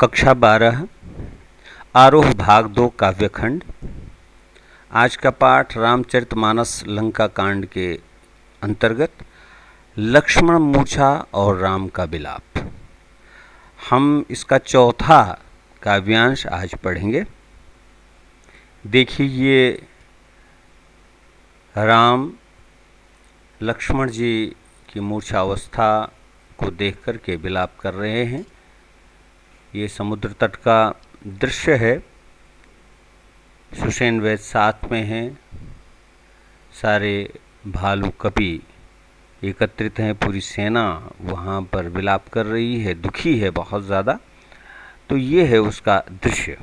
कक्षा 12 आरोह भाग 2 काव्यखंड। आज का पाठ रामचरितमानस लंका कांड के अंतर्गत लक्ष्मण मूर्छा और राम का विलाप। हम इसका चौथा काव्यांश आज पढ़ेंगे। देखिए, ये राम लक्ष्मण जी की मूर्छावस्था को देख कर के विलाप कर रहे हैं। ये समुद्र तट का दृश्य है। सुषेण वैद्य साथ में हैं, सारे भालू कपि एकत्रित हैं, पूरी सेना वहाँ पर विलाप कर रही है, दुखी है बहुत ज़्यादा। तो ये है उसका दृश्य।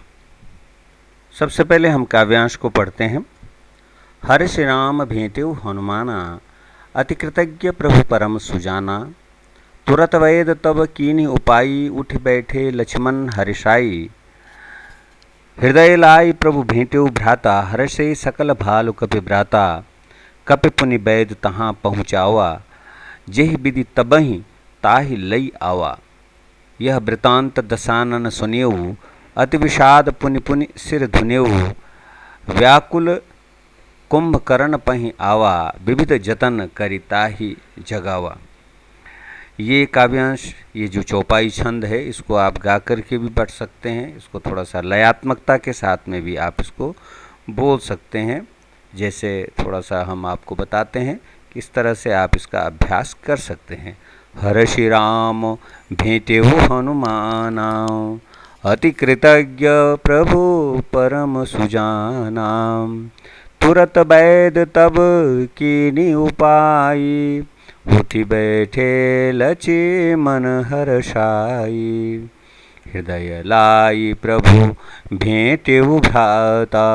सबसे पहले हम काव्यांश को पढ़ते हैं। हर श्री राम भेंटेउ हनुमाना, अति कृतज्ञ प्रभु परम सुजाना। तुरत वैद तब कीन्हि उपाई, उठ बैठे लक्ष्मण हर्षाई। हृदय लाई प्रभु भेंटेउ भ्राता, हर्षे सकल भालु कपि भ्राता। कपि पुनि वैद तहाँ पहुँचावा, जेहि विधि तबहि ताहि लई आवा। यह वृतांत दशानन सुनेऊ, अति विषाद पुनि पुनि सिर धुनेऊ। व्याकुल कुंभकर्ण पहि आवा, विविध जतन करि ताहि जगावा। ये काव्यांश, ये जो चौपाई छंद है, इसको आप गा कर के भी पढ़ सकते हैं। इसको थोड़ा सा लयात्मकता के साथ में भी आप इसको बोल सकते हैं। जैसे थोड़ा सा हम आपको बताते हैं किस तरह से आप इसका अभ्यास कर सकते हैं। हर श्री राम भेंटेउ हनुमाना, अति कृतज्ञ प्रभु परम सुजाना। तुरत वैद तब कीन्हि उपाई, उठी बैठे लक्ष्मण हर्षाई। हृदय लाई प्रभु भेंटेउ भ्राता,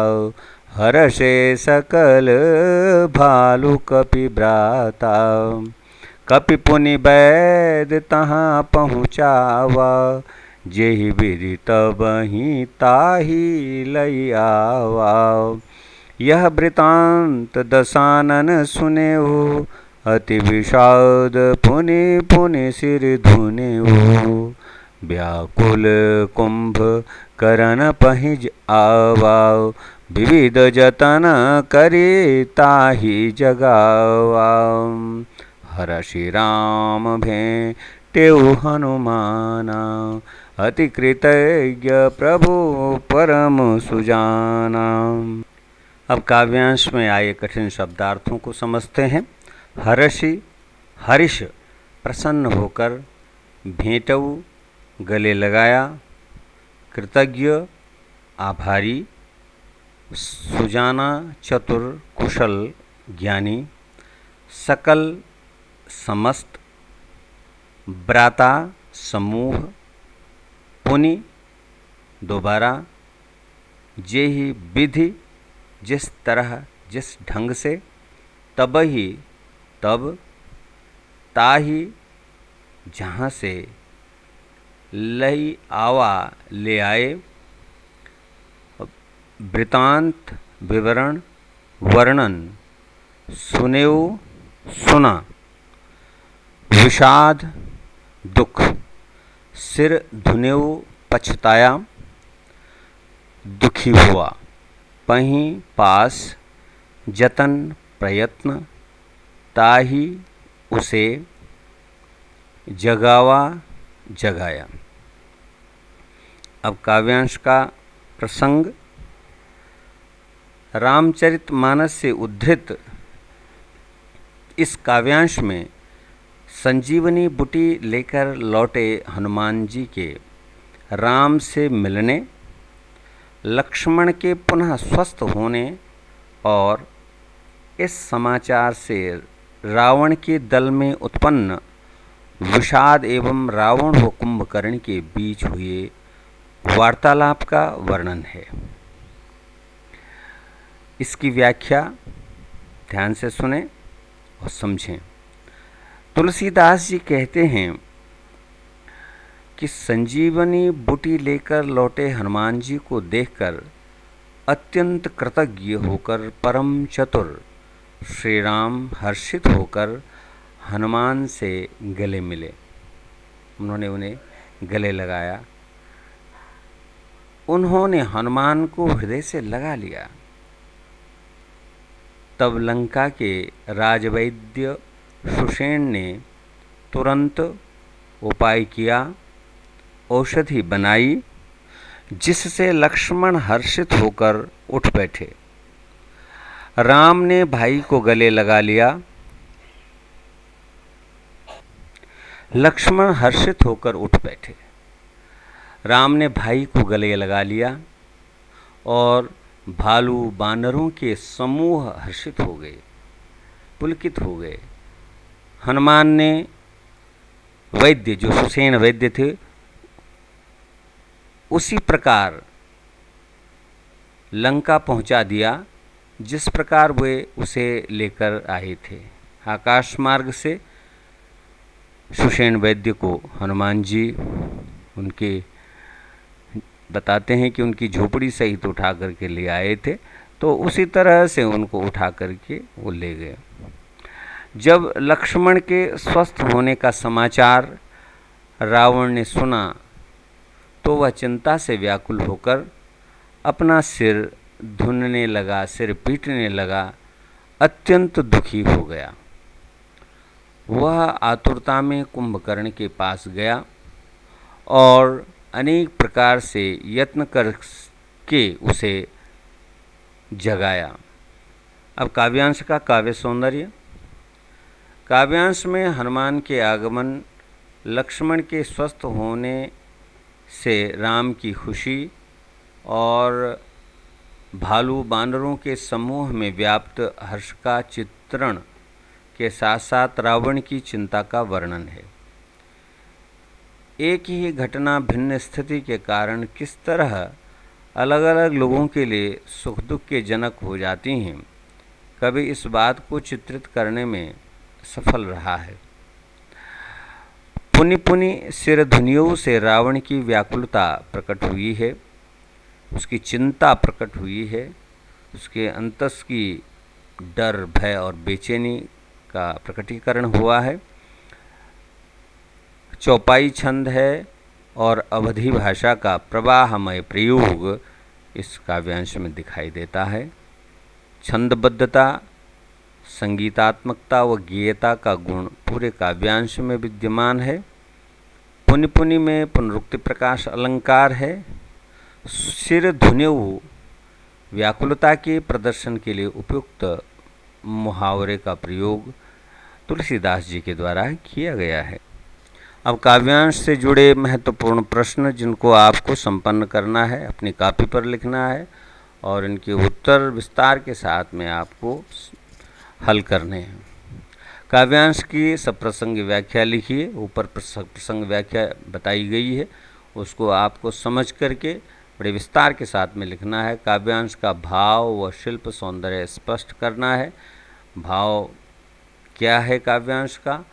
हर्षे सकल भालु कपि भ्राता। कपि पुनि वैद तहाँ पहुँचावा, जेहि विधि तबहि ताहि लई आवा। यह वृतांत दशानन सुनेऊ, अति विषाद पुनि पुनि सिर धुनेऊ। व्याकुल कुंभकर्ण पहि आवा, विविध जतन करि ताहि जगावा। हर श्री राम भेंटेउ हनुमाना, अति कृतज्ञ प्रभु परम सुजाना। अब काव्यांश में आए कठिन शब्दार्थों को समझते हैं। हर्षि हर्ष प्रसन्न होकर, भेंटऊ गले लगाया, कृतज्ञ आभारी, सुजाना चतुर कुशल ज्ञानी, सकल समस्त, ब्राता समूह, पुनि दोबारा, जेहि विधि जिस तरह जिस ढंग से, तबहि तब, ताहि जहाँ से, लई आवा ले आए। वृतांत विवरण वर्णन, सुनेऊ सुना, विषाद दुख, सिर धुनेऊ पछताया दुखी हुआ, पहीं पास, जतन प्रयत्न, ताहि उसे, जगावा जगाया। अब काव्यांश का प्रसंग। रामचरितमानस से उद्धृत इस काव्यांश में संजीवनी बूटी लेकर लौटे हनुमान जी के राम से मिलने, लक्ष्मण के पुनः स्वस्थ होने और इस समाचार से रावण के दल में उत्पन्न विषाद एवं रावण व कुंभकर्ण के बीच हुए वार्तालाप का वर्णन है। इसकी व्याख्या ध्यान से सुनें और समझें। तुलसीदास जी कहते हैं कि संजीवनी बूटी लेकर लौटे हनुमान जी को देखकर अत्यंत कृतज्ञ होकर परम चतुर श्री राम हर्षित होकर हनुमान से गले मिले। उन्होंने उन्हें गले लगाया, उन्होंने हनुमान को हृदय से लगा लिया। तब लंका के राजवैद्य सुषेण ने तुरंत उपाय किया, औषधि बनाई, जिससे लक्ष्मण हर्षित होकर उठ बैठे। राम ने भाई को गले लगा लिया। लक्ष्मण हर्षित होकर उठ बैठे। राम ने भाई को गले लगा लिया और भालू बानरों के समूह हर्षित हो गए, पुलकित हो गए। हनुमान ने वैद्य, जो सुषेण वैद्य थे, उसी प्रकार लंका पहुंचा दिया जिस प्रकार वे उसे लेकर आए थे। आकाश मार्ग से सुषेण वैद्य को हनुमान जी उनके बताते हैं कि उनकी झोपड़ी सहित उठा करके ले आए थे, तो उसी तरह से उनको उठा करके वो ले गए। जब लक्ष्मण के स्वस्थ होने का समाचार रावण ने सुना तो वह चिंता से व्याकुल होकर अपना सिर धुनने लगा, सिर पीटने लगा, अत्यंत दुखी हो गया। वह आतुरता में कुंभकर्ण के पास गया और अनेक प्रकार से यत्न करके उसे जगाया। अब काव्यांश का काव्य सौंदर्य। काव्यांश में हनुमान के आगमन, लक्ष्मण के स्वस्थ होने से राम की खुशी और भालू बानरों के समूह में व्याप्त हर्ष का चित्रण के साथ साथ रावण की चिंता का वर्णन है। एक ही घटना भिन्न स्थिति के कारण किस तरह अलग अलग लोगों के लिए सुख दुख के जनक हो जाती हैं, कवि इस बात को चित्रित करने में सफल रहा है। पुनि पुनि सिर धुनियों से रावण की व्याकुलता प्रकट हुई है, उसकी चिंता प्रकट हुई है, उसके अंतस की डर, भय और बेचैनी का प्रकटीकरण हुआ है। चौपाई छंद है और अवधि भाषा का प्रवाहमय प्रयोग इस काव्यांश में दिखाई देता है। छंदबद्धता, संगीतात्मकता व गेयता का गुण पूरे काव्यांश में विद्यमान है। पुनि पुनि में पुनरुक्ति प्रकाश अलंकार है। सिर धुनेऊ व्याकुलता के प्रदर्शन के लिए उपयुक्त मुहावरे का प्रयोग तुलसीदास जी के द्वारा किया गया है। अब काव्यांश से जुड़े महत्वपूर्ण प्रश्न जिनको आपको संपन्न करना है, अपनी कॉपी पर लिखना है और इनके उत्तर विस्तार के साथ में आपको हल करने हैं। काव्यांश की सप्रसंग व्याख्या लिखिए, ऊपर प्रसंग व्याख्या बताई गई है, उसको आपको समझ करके बड़े विस्तार के साथ में लिखना है। काव्यांश का भाव व शिल्प सौंदर्य स्पष्ट करना है। भाव क्या है काव्यांश का,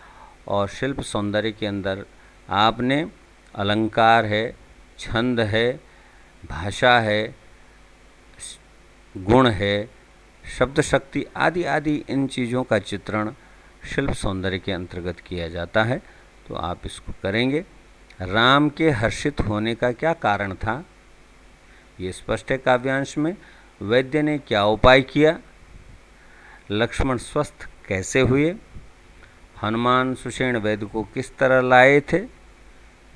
और शिल्प सौंदर्य के अंदर आपने अलंकार है, छंद है, भाषा है, गुण है, शब्द शक्ति आदि आदि इन चीज़ों का चित्रण शिल्प सौंदर्य के अंतर्गत किया जाता है। तो आप इसको करेंगे। राम के हर्षित होने का क्या कारण था, ये स्पष्ट है काव्यांश में। वैद्य ने क्या उपाय किया, लक्ष्मण स्वस्थ कैसे हुए, हनुमान सुषेण वैद्य को किस तरह लाए थे,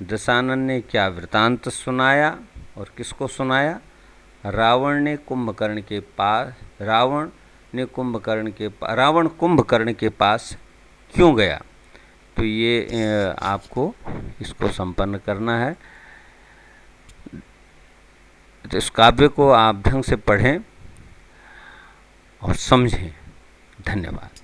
दशानन ने क्या वृतांत सुनाया और किसको सुनाया, रावण कुंभकर्ण के पास क्यों गया। तो ये आपको इसको संपन्न करना है। तो इस काव्य को आप ढंग से पढ़ें और समझें। धन्यवाद।